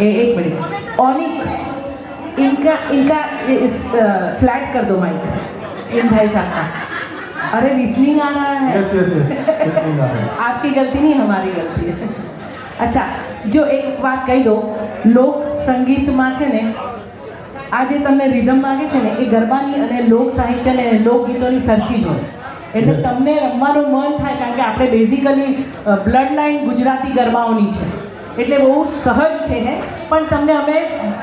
एक मिनट ऑनिक इनका फ्लैट कर दो माइक इन भाई साहब का। अरे विस्लिंग आ रहा है। यस विस्लिंग आ रहा है। आपकी गलती नहीं, हमारी गलती है। अच्छा, जो એક વાત કહી દો, લોક સંગીતમાં છે ને આ જે તમને રિધમ વાગે છે ને એ ગરબાની અને લોક સાહિત્ય અને લોકગીતોની સરખી જ હોય, એટલે તમને રમવાનું મન થાય, કારણ કે આપણે બેઝિકલી બ્લડ લાઇન ગુજરાતી ગરબાઓની છે, એટલે બહુ સહજ છે ને. પણ તમને અમે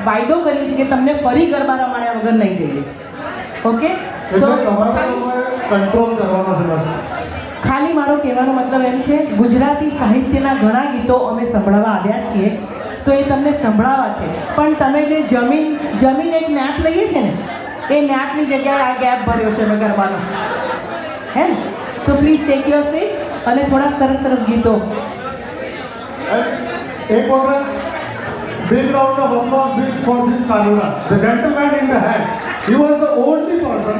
વાયદો કરીએ છીએ કે તમને ફરી ગરબા રમાડ્યા વગર નહીં જઈએ. ઓકે, સો કંટ્રોલ કરવાનો છે બસ. ખાલી મારો કહેવાનો મતલબ એમ છે, ગુજરાતી સાહિત્યના ઘણા ગીતો અમે સંભળાવવા આવ્યા છીએ, તો એ તમને સંભળાવવા છે. પણ તમે જે જમીન એક નેપ લઈએ છે ને, એ નેપની જગ્યાએ આ ગેપ ભર્યો છે મેં ગરબાનો, હે ને? તો પ્લીઝ ટેક યોર સીટ અને થોડા સરસ સરસ ગીતો. એક વખત big round of applause for this Kanura. The gentleman in the hand. He was the only person.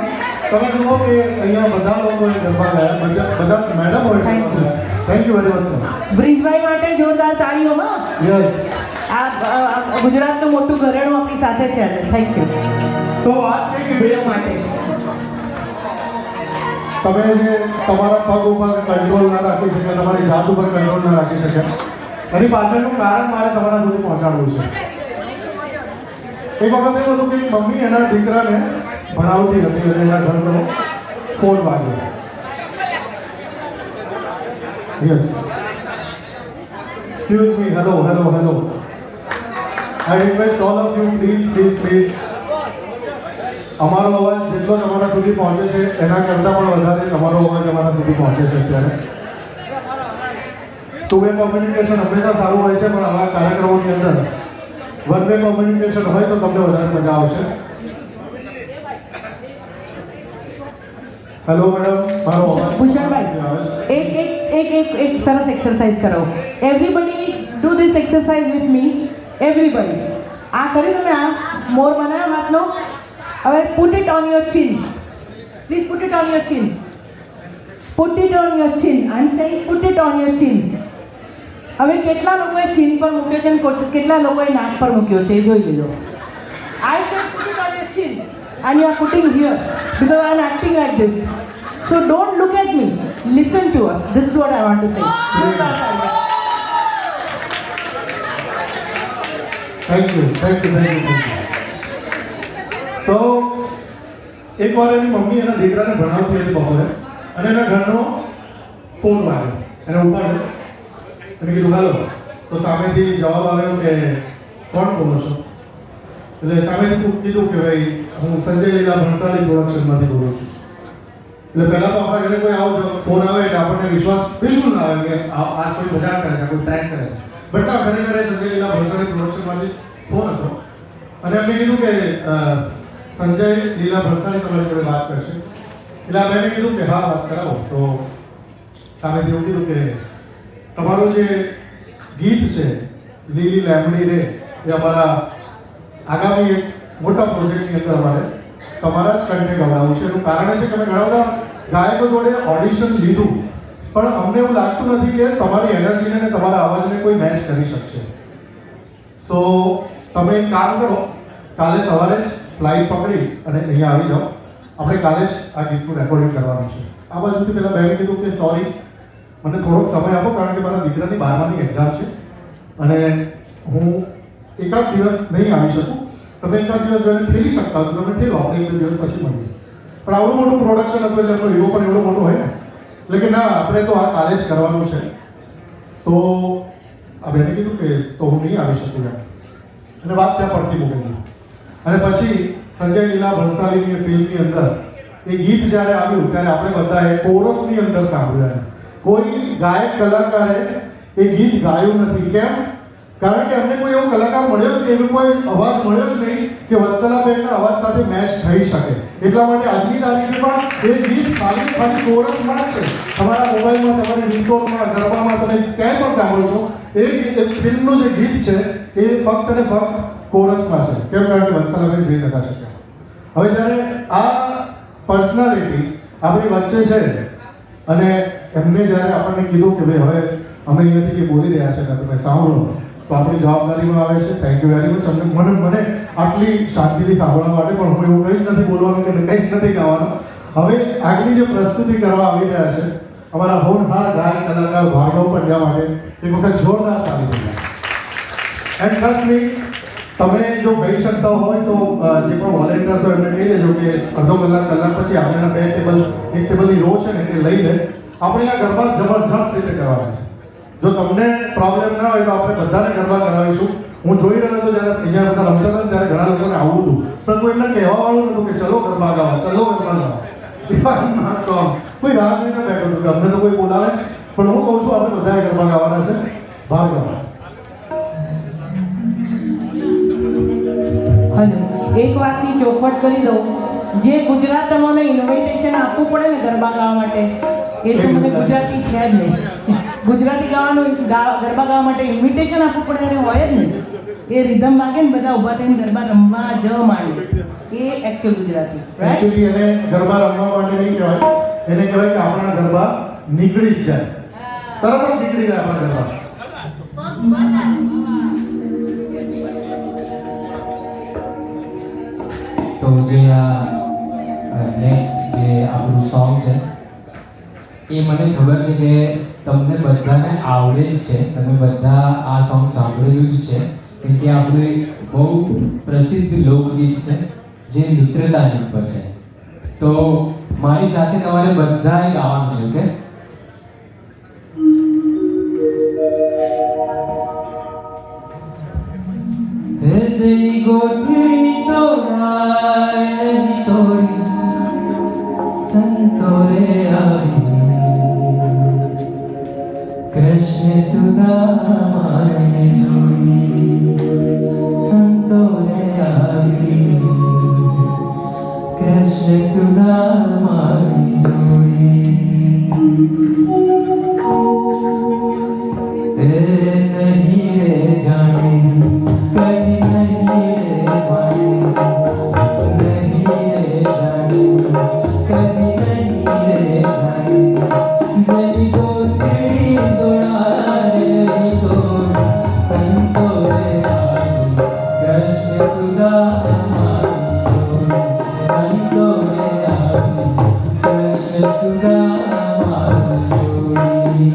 તમે જુઓ કે અહીંયા બધા લોકોએ ગરબા ગાયા, બધા મેડમોએ ગરબા ગાયા. Thank you very much sir. Brijbhai માટે જોરદાર તાળીઓમાં. યસ. આ ગુજરાતનું મોટું ઘરેણું આપણી સાથે છે આજે. Thank you. તો વાત થઈ કે બે માટે તમે જે તમારા પગ ઉપર કંટ્રોલ ના રાખી શકે, તમારી જાત ઉપર કંટ્રોલ ના રાખી શકે, એની પાછળનું કારણ મારે તમારા સુધી પહોંચાડવું છે. એક વખત એવું હતું કે મમ્મી એના દીકરાને ભણાવતી હતી અને એના ઘરનો ફોન વાગ્યો. Yes, excuse me, hello hello hello, I request all of you please please please, અમારો અવાજ જેટલો તમારા સુધી પહોંચે છે એના કરતાં પણ વધારે તમારો અવાજ અમારા સુધી પહોંચે છે અત્યારે. ટુ વે કોમ્યુનિકેશન હંમેશા સારું હોય છે, પણ આવા કાર્યક્રમોની અંદર વન વે કોમ્યુનિકેશન હોય તો તમને વધારે મજા આવશે. હેલો મેડમ, મારો અવાજ ભૂષણભાઈ, એક સરસ એક્સરસાઇઝ કરો. Everybody do this exercise with me. Everybody આ કર્યું તમે, આ મોર બનાવ્યો હાથનો. હવે put it on your chin. Please put it on your chin. Put it on your chin. I am saying put it on your chin. હવે કેટલા લોકોએ ચીન પર મૂક્યો છે અને કેટલા લોકોએ નાક પર મૂક્યો છે એ જોઈ લેજો. I said put it on your chin and you are putting here because I am acting like this. So don't look at me. Listen to us. This is what I want to say. Thank you thank you thank you. તો એકવાર એની mummy એના દીકરાને ભણાવતી હતી બપોરે, અને એના ઘરનો phone વાગ્યો. એને ઉપાડ્યો અને કીધું હેલો. તો સામેથી જવાબ આવ્યો કે કોણ બોલો છો? એટલે સામેથી કીધું કે ભાઈ હું સંજય લીલા ભણસાલી પ્રોડક્શનમાંથી બોલું છું. એટલે પહેલાં તો આપણા ઘરે કોઈ આવો ફોન આવે એટલે આપણને વિશ્વાસ બિલકુલ ના આવે કે આ કોઈ મજાક કરે છે, કોઈ ટ્રેક કરે છે. બટ ના, ખરેખર સંજય લીલા ભણસાલી પ્રોડક્શનમાંથી ફોન હતો અને એમને કીધું કે સંજય લીલા ભણસાલી તમારી જોડે વાત કરશે. એટલે આ મેં કીધું કે હા, વાત કરાવો. તો સામેથી એવું કીધું કે તમારું જે ગીત છે લીલી લેમડી રે, એ અમારા આગામી એક મોટા પ્રોજેક્ટની અંદર અમારે તમારા જ કંઠે ગવડાવવું છે. એનું કારણ છે કે અમે ઘણા બધા ગાયકો જોડે ઓડિશન લીધું, પણ અમને એવું લાગતું નથી કે તમારી એનર્જીને અને તમારા અવાજને કોઈ મેચ કરી શકશે. સો તમે એક કામ કરો, કાલે સવારે જ ફ્લાઇટ પકડી અને અહીંયા આવી જાઓ. આપણે કાલે જ આ ગીતનું રેકોર્ડિંગ કરવાનું છે. આ બાજુથી પહેલાં બહેને કીધું કે સોરી, મને થોડોક સમય આપો, કારણ કે મારા દીકરાની 12માની એક્ઝામ છે અને હું એકાદ દિવસ નહીં આવી શકું. તમે એકાદ દિવસ જોઈને ફેરી શકતા હો તો તમે ફેરો, આપણે એક બે દિવસ પછી મળીએ. પણ આવડું મોટું પ્રોડક્શન હતું એટલે એમનો હીરો પણ એવડો મોટો હોય ને, એટલે કે ના, આપણે તો આ કાલે જ કરવાનું છે. તો આ બેને કીધું કે તો હું નહીં આવી શકું એમ, અને વાત ત્યાં પડતી મૂકેલી. અને પછી સંજય લીલા ભણસાલીની ફિલ્મની અંદર એ ગીત જ્યારે આવ્યું ત્યારે આપણે બધાએ કોરસની અંદર સાંભળ્યું. કોઈ ગાયક કલાકારે એ ગીત ગાયું નથી. કેમ? કારણ કે અમને કોઈ એવો કલાકાર મળ્યો જ નહીં, એવો કોઈ અવાજ મળ્યો જ નહીં કે વત્સલાબેનના અવાજ સાથે મેચ થઈ શકે. એટલા માટે આજની તારીખે પણ એ ગીત ખાલી કોરસમાં જ છે. તમારા મોબાઈલમાં, તમારી રિંગટોનમાં, ગરબામાં તમે ક્યાંય પણ સાંભળો છો, એ ફિલ્મનું જે ગીત છે એ ફક્ત અને ફક્ત કોરસમાં છે. કેમ? કારણ કે વત્સલાબેન જઈ નતા શક્યા. હવે જ્યારે આ પર્સનાલિટી આપણી વચ્ચે છે અને એમને જ્યારે આપણને કીધું કે ભાઈ હવે અમે અહીંયાથી જે બોલી રહ્યા છે ને તમે સાંભળો, તો આપણી જવાબદારીમાં આવે છે. Thank you very much. મને આટલી શાંતિથી સાંભળવા માટે, પણ હું એવું કંઈ જ નથી બોલવાનું કે કંઈ જ નથી ગાવાનું. હવે આગળની જે પ્રસ્તુતિ કરવા આવી રહ્યા છે અમારા હોનહાર ગાયક કલાકાર ભાર્ગવ પંડ્યા માટે એક વખત જોરદાર તાળી બજાવો. એન્ડ ટ્રસ્ટ મી, તમે જો કહી શકતા હોય તો જે પણ વોલેન્ટિયર્સ હોય એમને કહી દેજો કે અડધો કલાક પછી આપણે બે ટેબલ, એક ટેબલની રો છે ને એ લઈને આપણે આ ગરબા જબરજસ્ત રીતે કરવાના છે. જો તમને પ્રોબ્લેમ ના હોય તો આપણે બધાને ગરબા કરાવીશું. હું જોઈ રહ્યો હતો જ્યારે અહીંયા બધા રમતા હતા ત્યારે ઘણા લોકોને આવું હતું, પણ કોઈ એમને કહેવાવાળું નતું કે ચલો ગરબા ગાવા, ચલો ગરબા ગાવા. કોઈ રાહ જોઈને બેઠો હતું કે અમને તો કોઈ બોલાવે, પણ હું કહું છું આપણે બધાએ ગરબા ગાવાના છે. ભાગ ગાવા. હલો, એક વાતની ચોખવટ કરી દઉં. જે ગુજરાતમાં ઇન્વિટેશન આપવું પડે ને ગરબા ગાવા માટે, એ તો મને ગુજરાતી છે જ નહીં. ગુજરાતી ગાવાનું ગરબા ગાવા માટે ઇન્વિટેશન આપવું પડે અને હોય જ નહીં. એ રિધમ વાગે ને બધા ઊભા થઈને ગરબા રમવા જ માંડે, એ એકચ્યુઅલ ગુજરાતી. એકચ્યુઅલી એને ગરબા રમવા માટે નહીં કહેવાય, એને કહેવાય કે આપણા ગરબા નીકળી જ જાય, તરત જ નીકળી જાય આપણા ગરબા. તો જે આ નેક્સ્ટ જે આપણું સોંગ છે એ મને ખબર છે કે તમને બધાને આવડે જ છે. તમે બધા આ સોંગ સાંભળેલું જ છે, કેમ કે આપણું એક બહુ પ્રસિદ્ધ લોકગીત છે જે મિત્રતાની ઉપર છે. તો મારી સાથે તમારે બધાએ ગાવાનું છે. ઓકે? જઈ ગોઠવી તોડાય નહીં તોડી સંતોરે આવી કૃષ્ણ સુદામાને જોડી સંતોરે આવી કૃષ્ણ સુદામાને જોડી નહીં રે જાણી કદી નહીં રે માણી નહીં રે જાણી કદી નહીં રે જાણી જઈ ગોઠવી દોડારે તો સંતો રે કૃષ્ણ સુદામા સંતો રે કૃષ્ણ સુદામા જોડી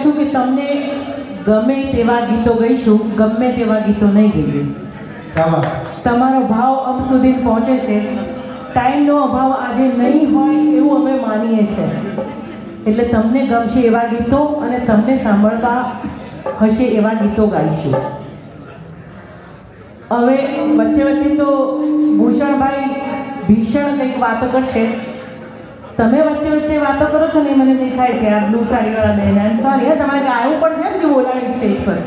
કહીશું કે તમને ગમે તેવા ગીતો ગઈશું, ગમે તેવા ગીતો નહીં ગઈએ. ક્યાં વાત? તમારો ભાવ અબ સુધી પહોંચે છે. ટાઈમનો અભાવ આજે નહીં હોય એવું અમે માનીએ છીએ. એટલે તમને ગમશે એવા ગીતો અને તમને સાંભળવા હશે એવા ગીતો ગાઈશું. હવે વચ્ચે વચ્ચે તો ભૂષણભાઈ ભીષણ કંઈક વાતો કરશે. તમે વચ્ચે વચ્ચે વાતો કરો છો ને મને દેખાય છે. આ બ્લુ સાડીવાળા બેન, આઈ એમ સોરી, તમારે આવવું પડશે ને કે બોલાવી સ્ટેજ પર.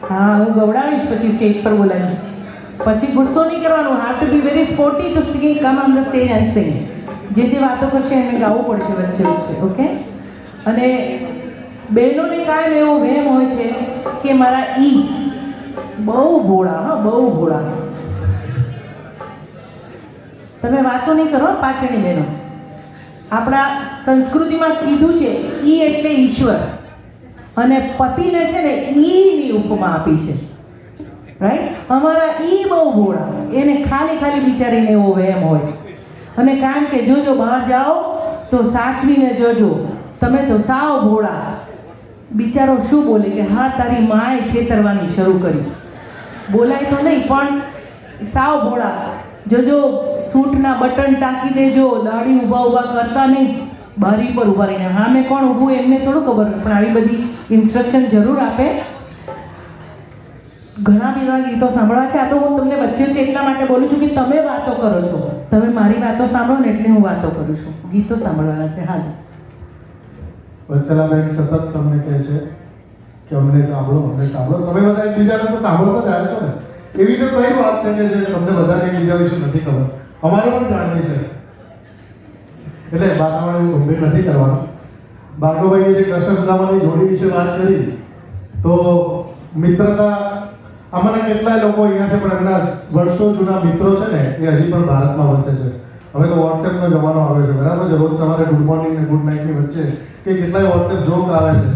હા, હું ગવડાવીશ પછી સ્ટેજ પર બોલાવી. પછી ગુસ્સો નહીં કરવાનો. Have to be very sporty to sing, come on the stage and sing. જે વાતો કરશે એને ગાવું પડશે વચ્ચે વચ્ચે, ઓકે? અને બહેનોને કાયમ એવો વહેમ હોય છે કે મારા બહુ ભોળા, હા બહુ ભોળા. તમે વાતો નહીં કરો પાછળની બહેનો. આપણા સંસ્કૃતિમાં કીધું છે એટલે ઈશ્વર, અને પતિને છે ને ઈની ઉપમા આપી છે, રાઈટ? અમારા બહુ ભોળા, એને ખાલી વિચારીને એવો વહેમ હોય. અને કારણ કે જોજો બહાર જાઓ તો સાચવીને જોજો, તમે તો સાવ ભોળા. બિચારો શું બોલે કે હા તારી માએ છેતરવાની શરૂ કરી. બોલાય તો નહીં પણ સાવ ભોળા. જોજો સૂટના બટન ટાંકી દેજો, દાઢી ઊભા કરતા નહીં, બારી પર ઊભા રહીને. હા મેં કોણ ઊભું એમને થોડું ખબર હોય, પણ આવી બધી ઇન્સ્ટ્રક્શન જરૂર આપે. ઘણા બધા ગીતો સાંભળવા છે. આ તો હું તમને વચ્ચે એટલા માટે બોલું છું કે તમે વાતો કરો છો, તમે મારી વાતો સાંભળો ને એટલે હું વાતો કરું છું. ગીતો સાંભળવાના છે. હાજી વત્સલાબેન સતત તમને કહે છે કે અમને સાંભળો. તમે બધા એકબીજાને તો સાંભળતા જ આવ્યા છો ને. એવી તો કઈ વાત છે કે જે તમને બધાને એકબીજા વિશે નથી ખબર, અમારે પણ જાણવી છે. એટલે વાતાવરણ એવું ગંભીર નથી કરવાનું. ભાર્ગવભાઈએ જે કૃષ્ણ સુદામાની જોડી વિશે વાત કરી, તો મિત્રતા, આમાંના કેટલાય લોકો અહીંયા છે પણ એમના વર્ષો જૂના મિત્રો છે ને એ હજી પણ ભારતમાં વસે છે. હવે તો વોટ્સએપનો જમાનો આવે છે, બરાબર છે? રોજ સવારે ગુડ મોર્નિંગ ને ગુડ નાઇટની વચ્ચે કે કેટલાય વોટ્સએપ જોક આવે છે,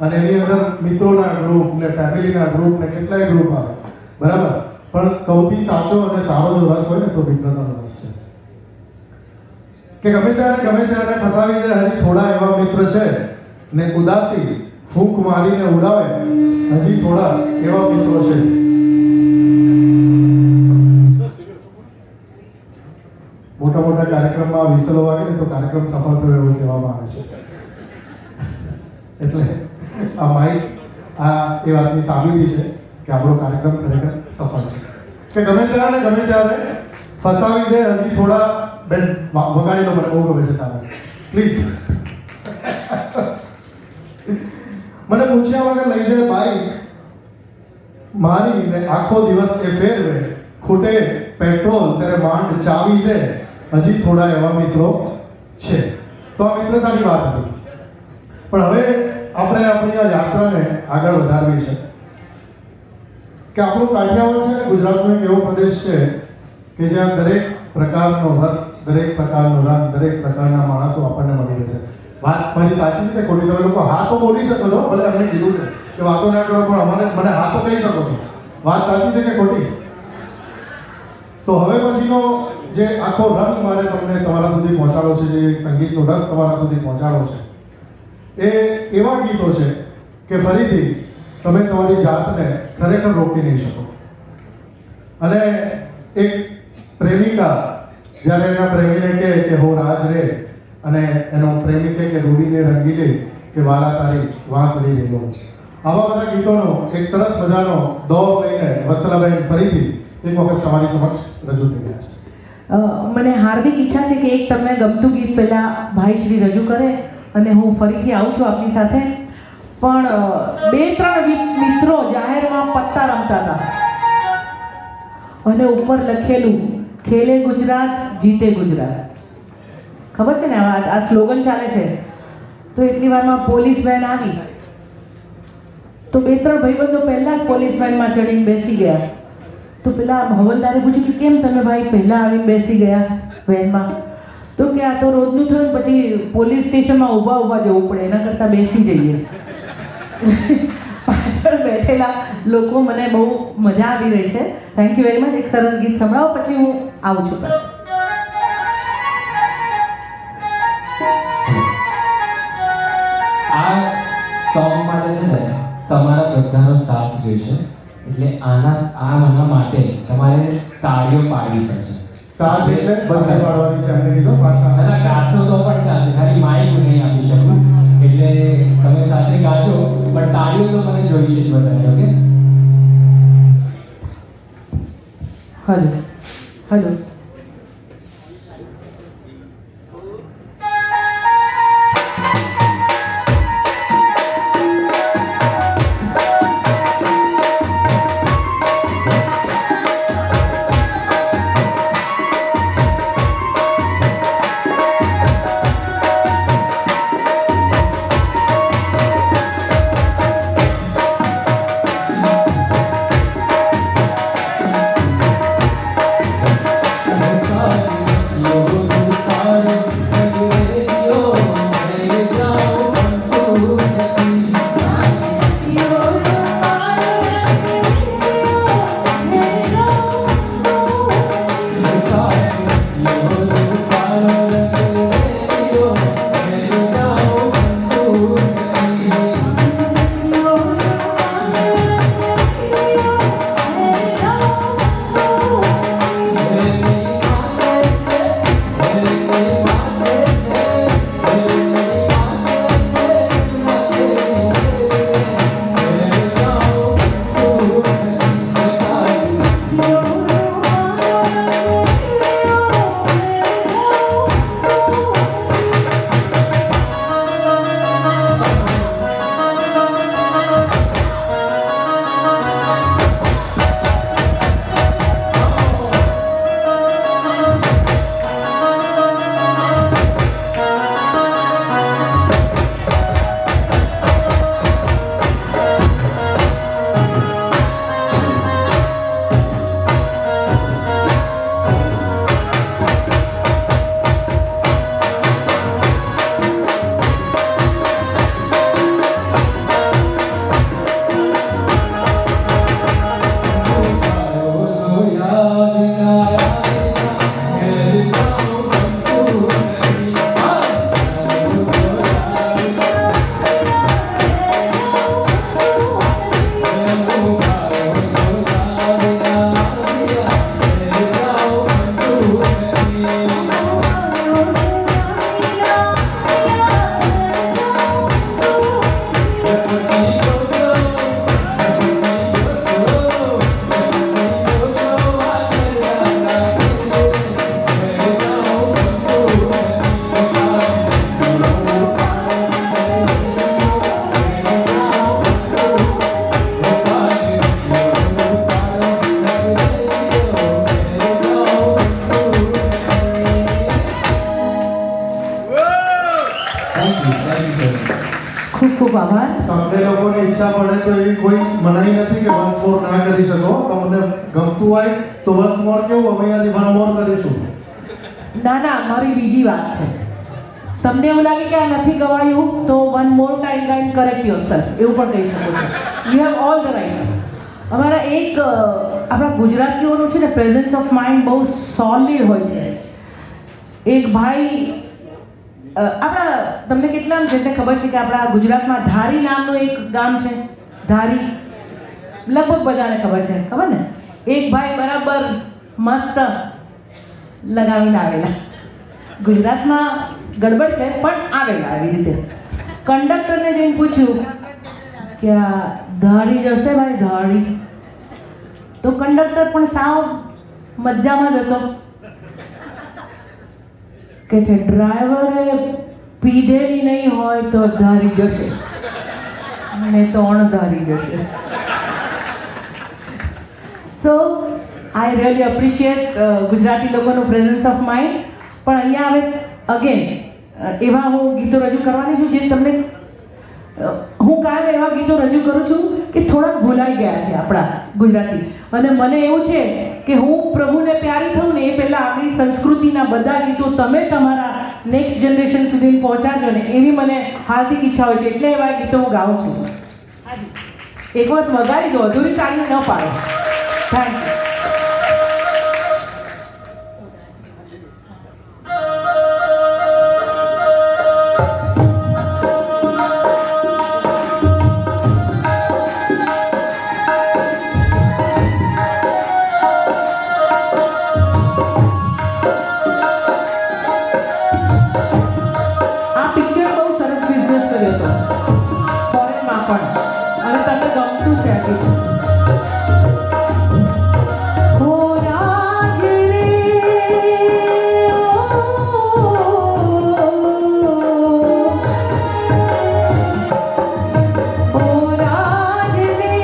અને એની અંદર મિત્રોના ગ્રુપ ને ફેમિલીના ગ્રુપ ને કેટલાય ગ્રુપ આવે, બરાબર? પણ સૌથી સાચો અને સારો જો રસ હોય ને તો મિત્રતાનો રસ છે. કે ગમે ત્યારે ફસાવી દે હજી થોડા એવા મિત્ર છે ને ઉદાસી ફૂંક મારીને ઉડાવે હજી થોડા એવા મિત્રો છે. મોટા કાર્યક્રમમાં વિસલો વાગે ને તો કાર્યક્રમ સફળ થયો એવું કહેવામાં આવે છે. એટલે આ માઇક એ વાતની સાબિતી છે કે આપણો કાર્યક્રમ ખરેખર સફળ છે. કે ગમે ત્યારે ફસાવી દે હજી થોડા. બેન વગાડી લો, મને બહુ ગમે છે તારે, પ્લીઝ. મને પૂછ્યા વગર લઈ જાય બાઈક મારી ને આખો દિવસ એ ફેરવે, ખૂટે પેટ્રોલ ત્યારે માંડ ચાવી દે હજી થોડા એવા મિત્રો છે. તો આ મિત્રતાની વાત હતી. પણ હવે આપણે આપણી આ યાત્રાને આગળ વધારવી છે. કે આપણું કાઠિયાવાડ છે ને ગુજરાતનો એક એવો પ્રદેશ છે કે જ્યાં દરેક પ્રકારનો રસ, દરેક પ્રકારનો રંગ, દરેક પ્રકારના માણસો આપણને મળી રહે છે. વાત મારી સાચી છે કે ખોટી? તમે લોકો હા તો બોલી શકો છો, ભલે અમને કીધું છે કે વાતો ના કરો, પણ મને હા તો કહી શકો છો. વાત સાચી છે કે ખોટી? તો હવે પછીનો જે આખો રંગ મારે તમને તમારા સુધી પહોંચાડવો છે, જે સંગીતનો રસ તમારા સુધી પહોંચાડવો છે, એ એવા ગીતો છે કે ફરીથી તમે તમારી જાતને ખરેખર રોકી નહીં શકો. અને એક પ્રેમિકા જ્યારે એના પ્રેમીને કહે કે હો રાજ રે, અને એનો પ્રેમી કહે કે રૂડીને રંગી લે કે વાલા તારી વાંસળી રે ગયો. આવા બધા ગીતોનો એક સરસ મજાનો દોર લઈને વત્સલાબેન ફરીથી એક વખત તમારી સમક્ષ રજૂ થઈ રહ્યા છે. મને હાર્દિક ઈચ્છા છે કે એક તમને ગમતું ગીત પહેલાં ભાઈ શ્રી રજૂ કરે અને હું ફરીથી આવું છું આપની સાથે. પણ 2-3 મિત્રો જાહેરમાં પત્તા રમતા હતા અને ઉપર લખેલું ખેલે ગુજરાત જીતે ગુજરાત. ખબર છે ને, આ સ્લોગન ચાલે છે. તો એટલી વારમાં પોલીસ વેન આવી, તો 2-3 ભાઈબંધો પહેલા જ પોલીસ વેનમાં ચડીને બેસી ગયા. તો પેલા હવલદારે પૂછ્યું કે કેમ તમે ભાઈ પહેલા આવીને બેસી ગયા વેનમાં? તો કે આ તો રોજનું થયું, પછી પોલીસ સ્ટેશનમાં ઊભા જવું પડે, એના કરતાં બેસી જઈએ. પાછળ બેઠેલા લોકો મને બહુ મજા આવી રહી છે. Thank you very much. એક સરસ ગીત સંભળાવો પછી હું આવું છું પાછું. આ બધાનો સાથ જોઈશે. એટલે આના માટે તમારે તાળીઓ પાડવી પડશે. સાથ એટલે બંને વાળવાની છે એમને કીધું પાછા. ના ગાશો તો પણ ચાલશે, ખાલી માઇક હું નહીં આપી શકું. એટલે તમે સાથે ગાજો પણ તાળીઓ તો મને જોઈશે જ બધાને. ઓકે? હલો હલો ખૂબ ખૂબ આભાર. તમને લોકોની ઈચ્છા પડે તો એવી કોઈ મનાઈ નથી કે વન્સ મોર ના કરી શકો. તમને ગમતું હોય તો વન્સ મોર કેવું અમે અહીંયાથી વન મોર કરીશું. ના ના, મારી બીજી વાત છે. તમને એવું લાગે કે આ નથી ગવાયું તો વન મોર ટાઈમ ગાઈન કરેક્ટ યોરસેલ્ફ એવું પણ કહી શકો છો. You have all the right. અમારા એક આપણા ગુજરાતીઓનું છે ને પ્રેઝન્સ ઓફ માઇન્ડ બહુ સોલિડ હોય છે. એક ભાઈ આપણા તમને કેટલા જેને ખબર છે કે આપણા ગુજરાતમાં ધારી નામનું એક ગામ છે. ધારી લગભગ બધાને ખબર છે, ખબર ને? એક ભાઈ બરાબર મસ્ત લગાવીને આવેલા. ગુજરાતમાં ગડબડ છે પણ આવેલા આવી રીતે. કંડક્ટરને જઈને પૂછ્યું કે આ ધારી જશે ભાઈ, ધારી? તો કંડક્ટર પણ સાવ મજામાં જ હતો કે છે ડ્રાઈવરે પીધેલી નહીં હોય તો ધારી જશે અને તો અણધારી જશે. સો આઈ રિયલી એપ્રિશિએટ ગુજરાતી લોકોનું પ્રેઝન્સ ઓફ માઇન્ડ. પણ અહીંયા હવે અગેન એવા હું ગીતો રજૂ કરવાની છું જે તમને હું કાયમ એવા ગીતો રજૂ કરું છું કે થોડાક ભૂલાઈ ગયા છે આપણા ગુજરાતી. અને મને એવું છે કે હું પ્રભુને પ્યારી થઉં ને એ પહેલાં આપણી સંસ્કૃતિના બધા ગીતો તમે તમારા નેક્સ્ટ જનરેશન સુધી પહોંચાડજો ને એવી મને હાર્દિક ઈચ્છા હોય છે. એટલે એવા ગીતો હું ગાઉં છું. એક વખત વગાડી દો, અધૂરી તાળી ન પાડો. Thank you. ગમતું છે આ ગીત. ઓ રાજ રે, ઓ રાજ રે,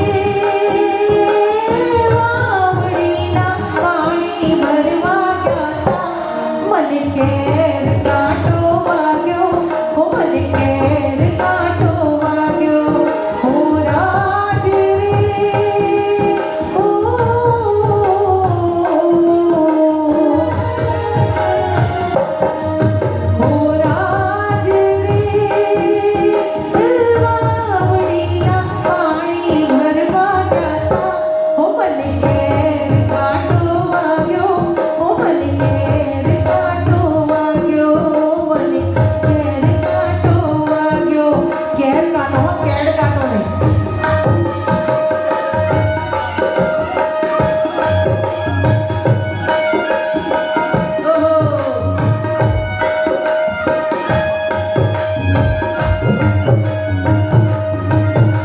વાવડીના પાણી ભરવા ગયા, મને કેર કાંટો વાગ્યો, ઓ મને કેર કાંટો વાગ્યો. ઓ રાજ રે, ઓ રાજ રે, વાવડીના પાણી ભરવા ગયા, ઓ મને કેર કાંટો વાગ્યો, ઓ મને કેર કાંટો વાગ્યો, મને કેર કાંટો વાગ્યો. કેર કાંટો, હો, કેર કાંટો નહીં. ઓહો.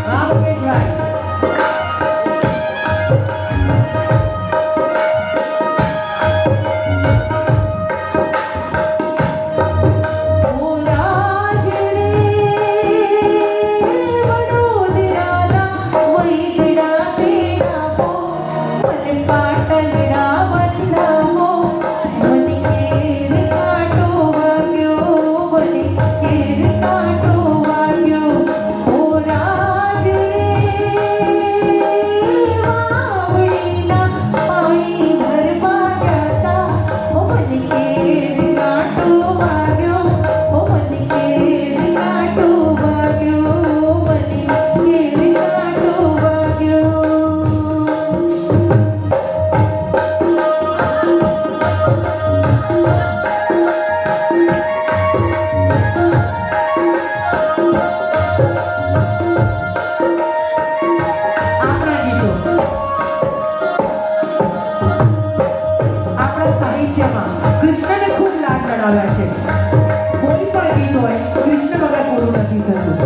હા, મુકેશભાઈ. ઓ રાજ રે, વડોદરાના વૈદડા બેડાવો, મને પાટણના બંધાવો, મને કેર કાંટો વાગ્યો, મને કેર કાંટો વાગ્યો. ઓ રાજ રે, વાવડીના પાણી ભરવા ગયા, ઓ મને કેર કાંટો વાગ્યો, ઓ મને કેર કાંટો વાગ્યો, મને કેર કાંટો વાગ્યો. આપણા ગીતો આપણા સાહિત્યમાં કૃષ્ણને ખૂબ લાડ લડાવ્યા છે. કોઈ પણ ગીત હોય કૃષ્ણ વગર પૂરું નથી થતું.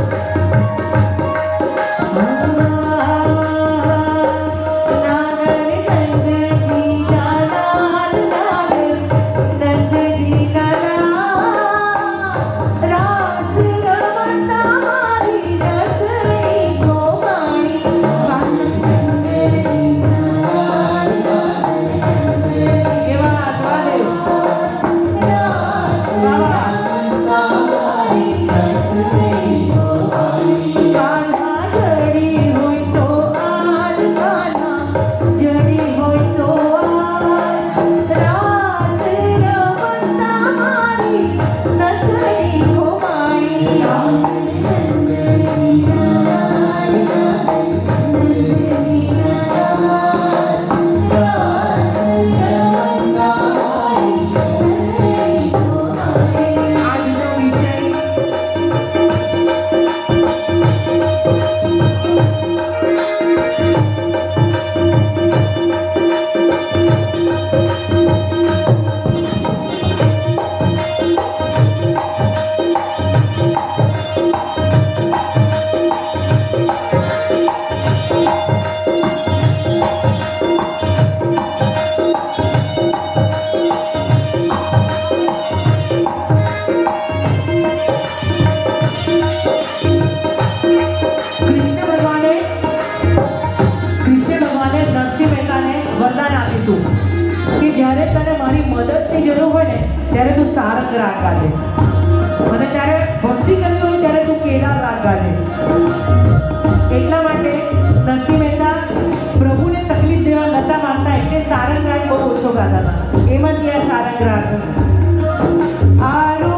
કે જ્યારે તને મારી મદદની જરૂર હોય ને ત્યારે તું સારંગ રાગ ગાજે, અને ત્યારે ભક્તિ કરવી હોય ત્યારે તું કેદાર રાગ ગાજે. એટલા માટે નરસિંહ મહેતા પ્રભુને તકલીફ દેવા નતા માંગતા, એટલે સારંગ રાગ બહુ ઓછો ગાતા હતા. એમાંથી આ સારંગ રાગ વાલા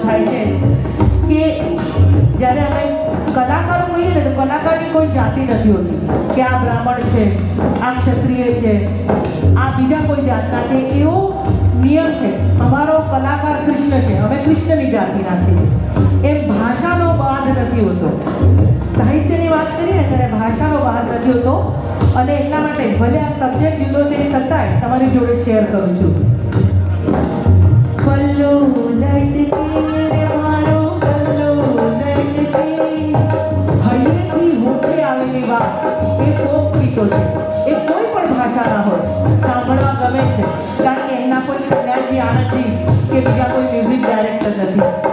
થાય છે કે જ્યારે અમે કલાકારો કહીએ ને તો કલાકારની કોઈ જાતિ નથી હોતી કે આ બ્રાહ્મણ છે, આ ક્ષત્રિય છે, આ બીજા કોઈ જાતના છે, એવો નિયમ છે. અમારો કલાકાર કૃષ્ણ છે, અમે કૃષ્ણની જાતિના છીએ. એ ભાષાનો બાંધ નથી હોતો. સાહિત્યની વાત કરીએ ને ત્યારે ભાષાનો બાંધ નથી હોતો અને એટલા માટે ભલે આ સબ્જેક્ટ જુદો છે એ છતાંય તમારી જોડે શેર કરું છું. પલ્લો લટકે રે મારો પલ્લો લટકે, હૈયેથી હોઠે આવેલી વાત એ ફોક ગીતો છે. એ કોઈ પણ ભાષાના હોય સાંભળવા ગમે છે, કારણ કે એમના કોઈ કલ્યાણજી આનંદજી કે બીજા કોઈ મ્યુઝિક ડાયરેક્ટર નથી.